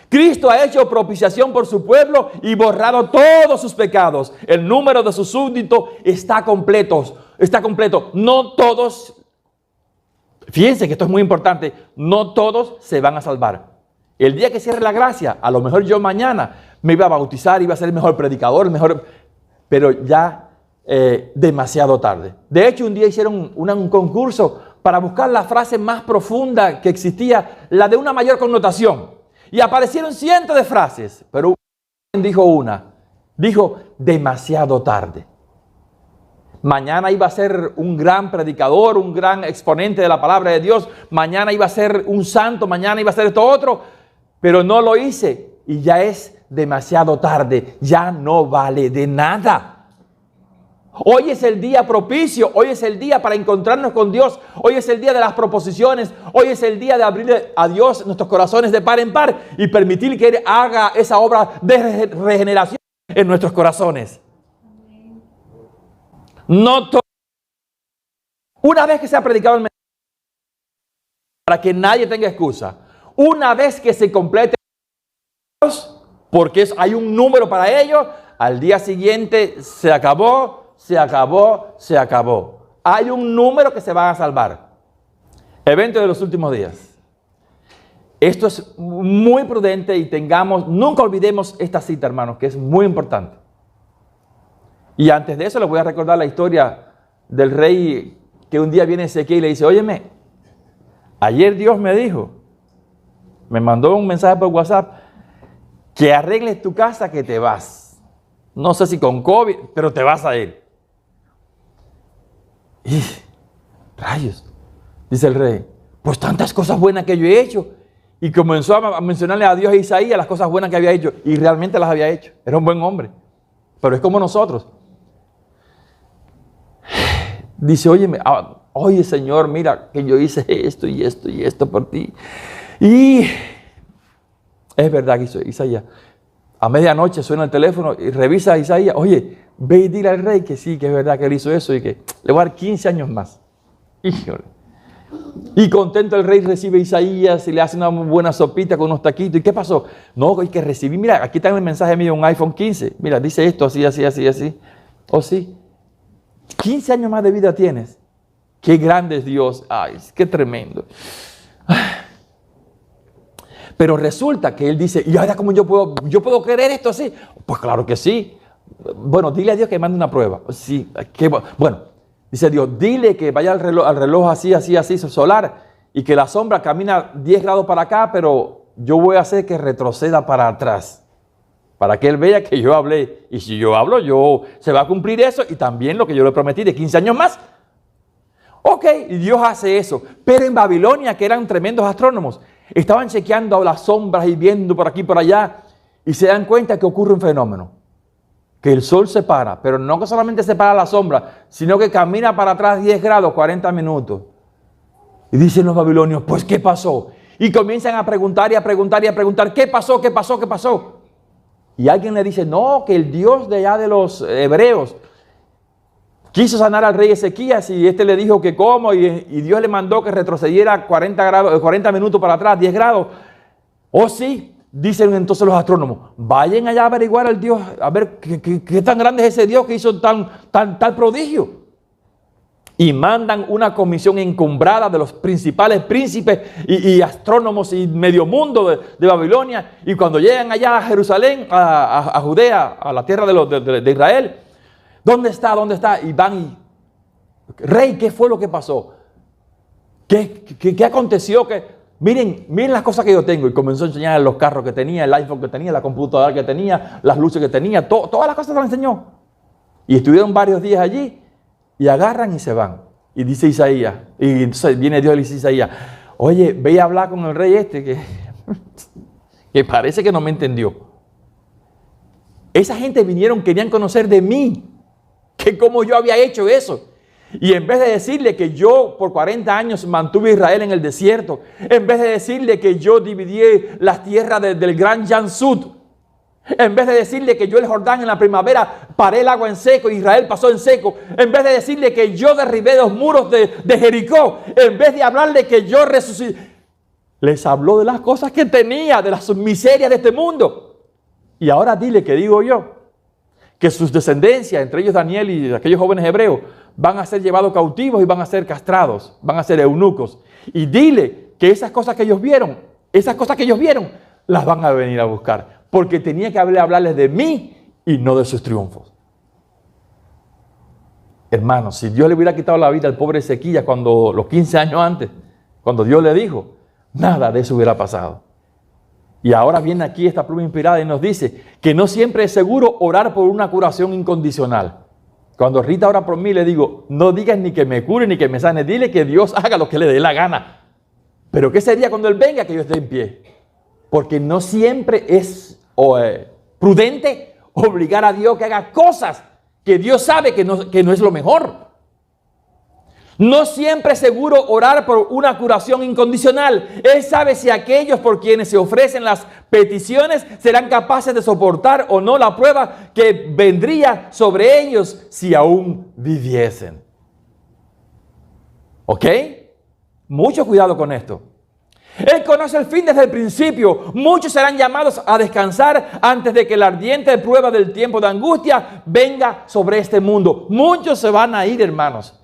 Cristo ha hecho propiciación por su pueblo y borrado todos sus pecados. El número de sus súbditos está completo. No todos, fíjense que esto es muy importante, no todos se van a salvar. El día que cierre la gracia, a lo mejor yo mañana me iba a bautizar, iba a ser el mejor predicador, pero ya demasiado tarde. De hecho, un día hicieron un concurso para buscar la frase más profunda que existía, la de una mayor connotación. Y aparecieron cientos de frases, pero dijo demasiado tarde. Mañana iba a ser un gran predicador, un gran exponente de la palabra de Dios. Mañana iba a ser un santo, mañana iba a ser esto otro, pero no lo hice y ya es demasiado tarde, ya no vale de nada. Hoy es el día propicio, hoy es el día para encontrarnos con Dios, hoy es el día de las proposiciones, hoy es el día de abrirle a Dios nuestros corazones de par en par y permitir que Él haga esa obra de regeneración en nuestros corazones. Una vez que se ha predicado el mensaje, para que nadie tenga excusa, una vez que se complete, porque hay un número para ello, al día siguiente se acabó. Hay un número que se van a salvar. Evento de los últimos días. Esto es muy prudente y nunca olvidemos esta cita, hermanos, que es muy importante. Y antes de eso les voy a recordar la historia del rey que un día viene Ezequiel y le dice: óyeme, ayer Dios me mandó un mensaje por WhatsApp, que arregles tu casa, que te vas. No sé si con COVID, pero te vas a ir. Y rayos, dice el rey, pues tantas cosas buenas que yo he hecho. Y comenzó a mencionarle a Dios a Isaías las cosas buenas que había hecho, y realmente las había hecho. Era un buen hombre, pero es como nosotros. Dice: oye Señor, mira que yo hice esto y esto y esto por ti. Y es verdad que hizo Isaías. A medianoche suena el teléfono y revisa a Isaías: oye, ve y dile al rey que sí, que es verdad que él hizo eso y que le voy a dar 15 años más. Híjole. Y contento el rey recibe a Isaías y le hace una buena sopita con unos taquitos. ¿Y qué pasó? No, hay que recibir. Mira, aquí está el mensaje mío, un iPhone 15. Mira, dice esto así. ¿Oh sí? 15 años más de vida tienes. Qué grande es Dios. Ay, qué tremendo. Pero resulta que él dice: ¿y ahora cómo yo puedo creer esto así? Pues claro que sí. Bueno, dile a Dios que mande una prueba. Sí, bueno, dice Dios: dile que vaya al reloj así, solar, y que la sombra camina 10 grados para acá, pero yo voy a hacer que retroceda para atrás. para que él vea que yo hablé. Y si yo hablo, se va a cumplir eso y también lo que yo le prometí de 15 años más. Ok, y Dios hace eso. Pero en Babilonia, que eran tremendos astrónomos, estaban chequeando las sombras y viendo por aquí y por allá y se dan cuenta que ocurre un fenómeno. Que el sol se para, pero no que solamente se para la sombra, sino que camina para atrás 10 grados, 40 minutos. Y dicen los babilonios, pues ¿qué pasó? Y comienzan a preguntar y a preguntar y a preguntar, ¿qué pasó? ¿Qué pasó? ¿Qué pasó? Y alguien le dice, no, que el Dios de allá de los hebreos quiso sanar al rey Ezequías y este le dijo que cómo y Dios le mandó que retrocediera 40 minutos para atrás, 10 grados. Oh sí, dicen entonces los astrónomos, vayan allá a averiguar al Dios, a ver qué tan grande es ese Dios que hizo tal prodigio. Y mandan una comisión encumbrada de los principales príncipes y astrónomos y medio mundo de Babilonia. Y cuando llegan allá a Jerusalén, a Judea, a la tierra de Israel, ¿dónde está? ¿Dónde está? Y van y, rey, ¿qué fue lo que pasó? ¿Qué aconteció? Miren las cosas que yo tengo. Y comenzó a enseñar los carros que tenía, el iPhone que tenía, la computadora que tenía, las luces que tenía, todas las cosas las enseñó. Y estuvieron varios días allí. Y agarran y se van. Y dice Isaías, y entonces viene Dios y le dice a Isaías, oye, ve a hablar con el rey que parece que no me entendió. Esa gente vinieron, querían conocer de mí, que cómo yo había hecho eso. Y en vez de decirle que yo por 40 años mantuve a Israel en el desierto, en vez de decirle que yo dividí las tierras del gran Yansud, en vez de decirle que yo el Jordán en la primavera paré el agua en seco y Israel pasó en seco, en vez de decirle que yo derribé los muros de Jericó, en vez de hablarle que yo resucité, les habló de las cosas que tenía, de las miserias de este mundo. Y ahora dile que digo yo, que sus descendencias, entre ellos Daniel y aquellos jóvenes hebreos, van a ser llevados cautivos y van a ser castrados, van a ser eunucos. Y dile que esas cosas que ellos vieron, las van a venir a buscar. Porque tenía que hablarles de mí y no de sus triunfos. Hermanos, si Dios le hubiera quitado la vida al pobre Ezequías cuando los 15 años antes, cuando Dios le dijo, nada de eso hubiera pasado. Y ahora viene aquí esta pluma inspirada y nos dice que no siempre es seguro orar por una curación incondicional. Cuando Rita ora por mí, le digo, no digas ni que me cure ni que me sane, dile que Dios haga lo que le dé la gana. Pero ¿qué sería cuando Él venga que yo esté en pie? Porque no siempre es prudente obligar a Dios que haga cosas que Dios sabe que no es lo mejor. No siempre es seguro orar por una curación incondicional. Él sabe si aquellos por quienes se ofrecen las peticiones serán capaces de soportar o no la prueba que vendría sobre ellos si aún viviesen. ¿Ok? Mucho cuidado con esto. Él conoce el fin desde el principio. Muchos serán llamados a descansar antes de que la ardiente prueba del tiempo de angustia venga sobre este mundo. Muchos se van a ir, hermanos.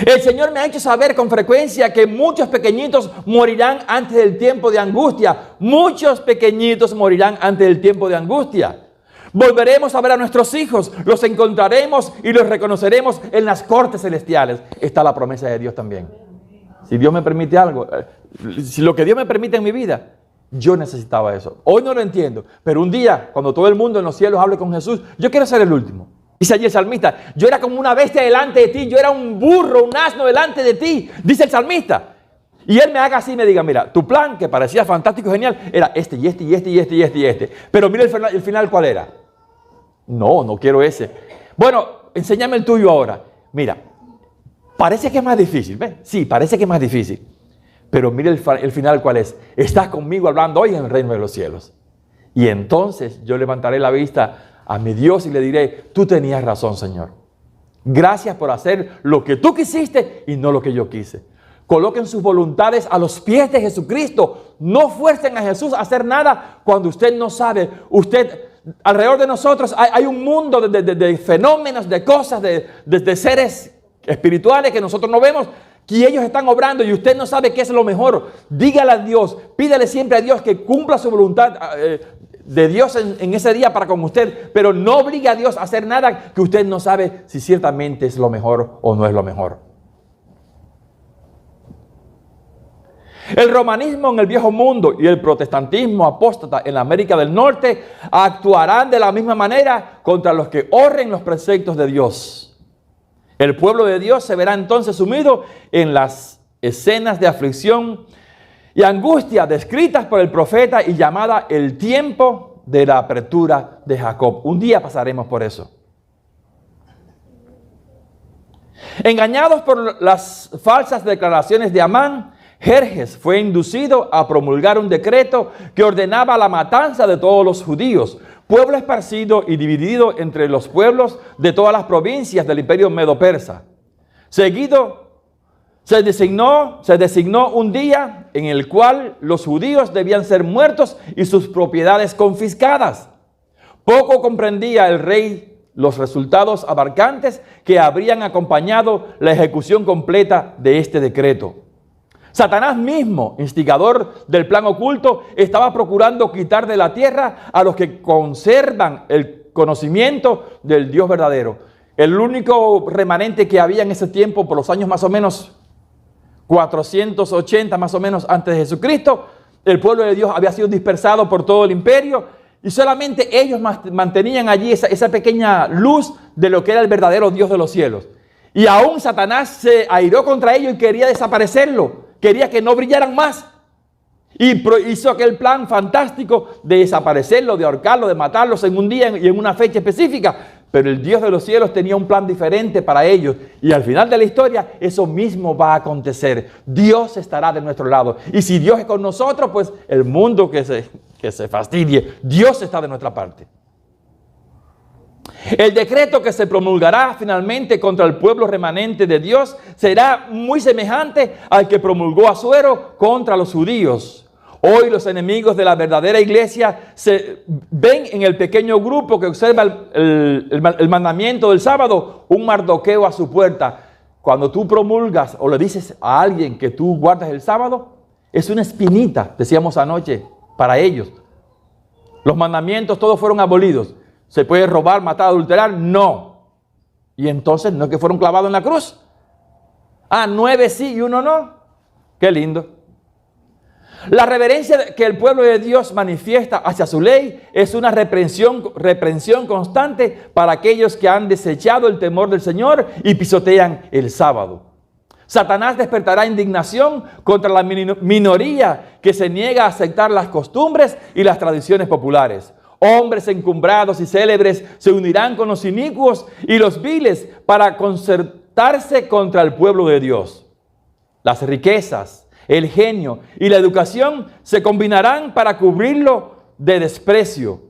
El Señor me ha hecho saber con frecuencia que muchos pequeñitos morirán antes del tiempo de angustia. Muchos pequeñitos morirán antes del tiempo de angustia. Volveremos a ver a nuestros hijos, los encontraremos y los reconoceremos en las cortes celestiales. Está la promesa de Dios también. Si Dios me permite algo, si lo que Dios me permite en mi vida, yo necesitaba eso. Hoy no lo entiendo, pero un día, cuando todo el mundo en los cielos hable con Jesús, yo quiero ser el último. Dice allí el salmista, yo era como una bestia delante de ti, yo era un burro, un asno delante de ti, dice el salmista. Y Él me haga así y me diga, mira, tu plan que parecía fantástico y genial, era este y este y este y este y este y este. Pero mira el final, ¿cuál era? No quiero ese. Bueno, enséñame el tuyo ahora. Mira, parece que es más difícil, ¿ves? Sí, parece que es más difícil. Pero mira el final, ¿cuál es? Estás conmigo hablando hoy en el reino de los cielos. Y entonces yo levantaré la vista a mi Dios y le diré, tú tenías razón, Señor. Gracias por hacer lo que tú quisiste y no lo que yo quise. Coloquen sus voluntades a los pies de Jesucristo. No fuercen a Jesús a hacer nada cuando usted no sabe. Alrededor de nosotros hay un mundo de fenómenos, de cosas, de seres espirituales que nosotros no vemos, que ellos están obrando y usted no sabe qué es lo mejor. Dígale a Dios, pídale siempre a Dios que cumpla su voluntad de Dios en ese día para con usted, pero no obligue a Dios a hacer nada que usted no sabe si ciertamente es lo mejor o no es lo mejor. El romanismo en el viejo mundo y el protestantismo apóstata en la América del Norte actuarán de la misma manera contra los que honren los preceptos de Dios. El pueblo de Dios se verá entonces sumido en las escenas de aflicción y angustia descritas por el profeta y llamada el tiempo de la apertura de Jacob. Un día pasaremos por eso. Engañados por las falsas declaraciones de Amán, Jerjes fue inducido a promulgar un decreto que ordenaba la matanza de todos los judíos, pueblo esparcido y dividido entre los pueblos de todas las provincias del imperio medo-persa. Seguido, se designó un día en el cual los judíos debían ser muertos y sus propiedades confiscadas. Poco comprendía el rey los resultados abarcantes que habrían acompañado la ejecución completa de este decreto. Satanás mismo, instigador del plan oculto, estaba procurando quitar de la tierra a los que conservan el conocimiento del Dios verdadero. El único remanente que había en ese tiempo, por los años más o menos 480 más o menos antes de Jesucristo, el pueblo de Dios había sido dispersado por todo el imperio y solamente ellos mantenían allí esa pequeña luz de lo que era el verdadero Dios de los cielos. Y aún Satanás se airó contra ellos y quería desaparecerlo. Quería que no brillaran más. Y hizo aquel plan fantástico de desaparecerlo, de ahorcarlo, de matarlos en un día y en una fecha específica. Pero el Dios de los cielos tenía un plan diferente para ellos. Y al final de la historia, eso mismo va a acontecer. Dios estará de nuestro lado. Y si Dios es con nosotros, pues el mundo que se fastidie. Dios está de nuestra parte. El decreto que se promulgará finalmente contra el pueblo remanente de Dios será muy semejante al que promulgó Asuero contra los judíos. Hoy los enemigos de la verdadera iglesia se ven en el pequeño grupo que observa el mandamiento del sábado un Mardoqueo a su puerta. Cuando tú promulgas o le dices a alguien que tú guardas el sábado, es una espinita, decíamos anoche, para ellos. Los mandamientos todos fueron abolidos. ¿Se puede robar, matar, adulterar? No. Y entonces, ¿no es que fueron clavados en la cruz? 9 sí y 1 no. Qué lindo. La reverencia que el pueblo de Dios manifiesta hacia su ley es una reprensión constante para aquellos que han desechado el temor del Señor y pisotean el sábado. Satanás despertará indignación contra la minoría que se niega a aceptar las costumbres y las tradiciones populares. Hombres encumbrados y célebres se unirán con los inicuos y los viles para concertarse contra el pueblo de Dios. Las riquezas, el genio y la educación se combinarán para cubrirlo de desprecio.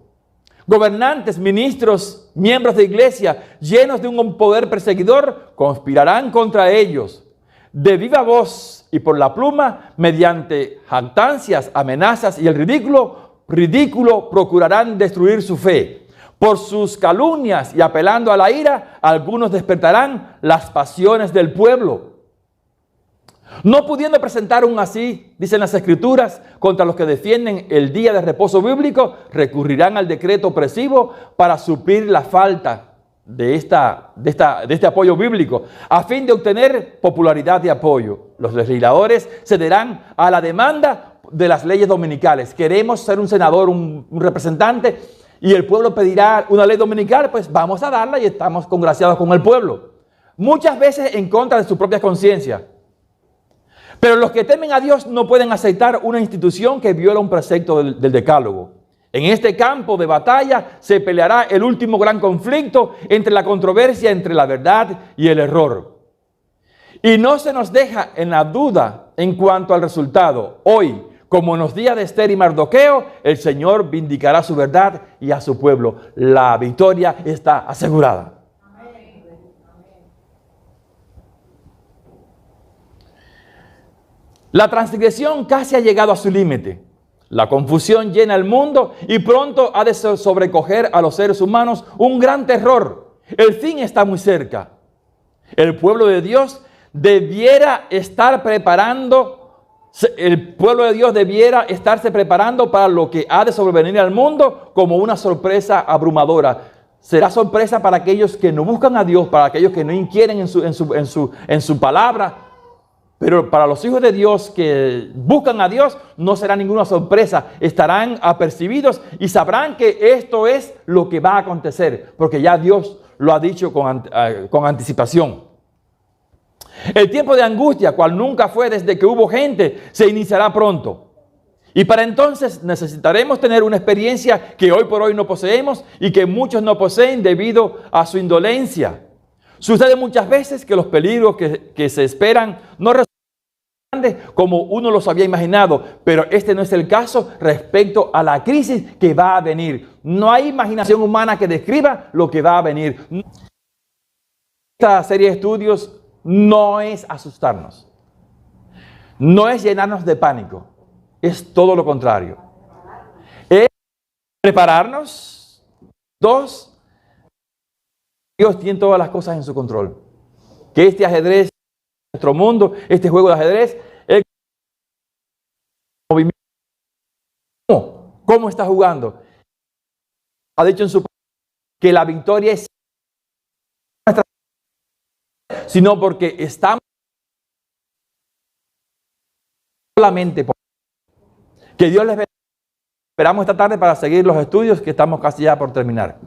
Gobernantes, ministros, miembros de iglesia llenos de un poder perseguidor conspirarán contra ellos. De viva voz y por la pluma, mediante jactancias, amenazas y el ridículo procurarán destruir su fe. Por sus calumnias y apelando a la ira, algunos despertarán las pasiones del pueblo. No pudiendo presentar aún así, dicen las Escrituras, contra los que defienden el día de reposo bíblico, recurrirán al decreto opresivo para suplir la falta de este apoyo bíblico, a fin de obtener popularidad y apoyo. Los legisladores cederán a la demanda de las leyes dominicales. Queremos ser un senador, un representante, y el pueblo pedirá una ley dominical, pues vamos a darla y estamos congraciados con el pueblo. Muchas veces en contra de su propia conciencia. Pero los que temen a Dios no pueden aceptar una institución que viola un precepto del decálogo. En este campo de batalla se peleará el último gran conflicto entre la controversia entre la verdad y el error. Y no se nos deja en la duda en cuanto al resultado. Hoy, como en los días de Esther y Mardoqueo, el Señor vindicará su verdad y a su pueblo. La victoria está asegurada. La transgresión casi ha llegado a su límite. La confusión llena el mundo y pronto ha de sobrecoger a los seres humanos un gran terror. El fin está muy cerca. El pueblo de Dios debiera estarse preparando para lo que ha de sobrevenir al mundo como una sorpresa abrumadora. Será sorpresa para aquellos que no buscan a Dios, para aquellos que no inquieren en su palabra. Pero para los hijos de Dios que buscan a Dios, no será ninguna sorpresa. Estarán apercibidos y sabrán que esto es lo que va a acontecer, porque ya Dios lo ha dicho con anticipación. El tiempo de angustia, cual nunca fue desde que hubo gente, se iniciará pronto. Y para entonces necesitaremos tener una experiencia que hoy por hoy no poseemos y que muchos no poseen debido a su indolencia. Sucede muchas veces que los peligros que se esperan no resultan grandes como uno los había imaginado, pero este no es el caso respecto a la crisis que va a venir. No hay imaginación humana que describa lo que va a venir. Esta serie de estudios no es asustarnos, no es llenarnos de pánico. Es todo lo contrario. Es prepararnos. 2, Dios tiene todas las cosas en su control. Que este ajedrez, nuestro mundo, este juego de ajedrez, el movimiento, ¿cómo está jugando? Ha dicho en su que la victoria es nuestra, sino porque estamos solamente por que Dios les bendiga. Esperamos esta tarde para seguir los estudios que estamos casi ya por terminar.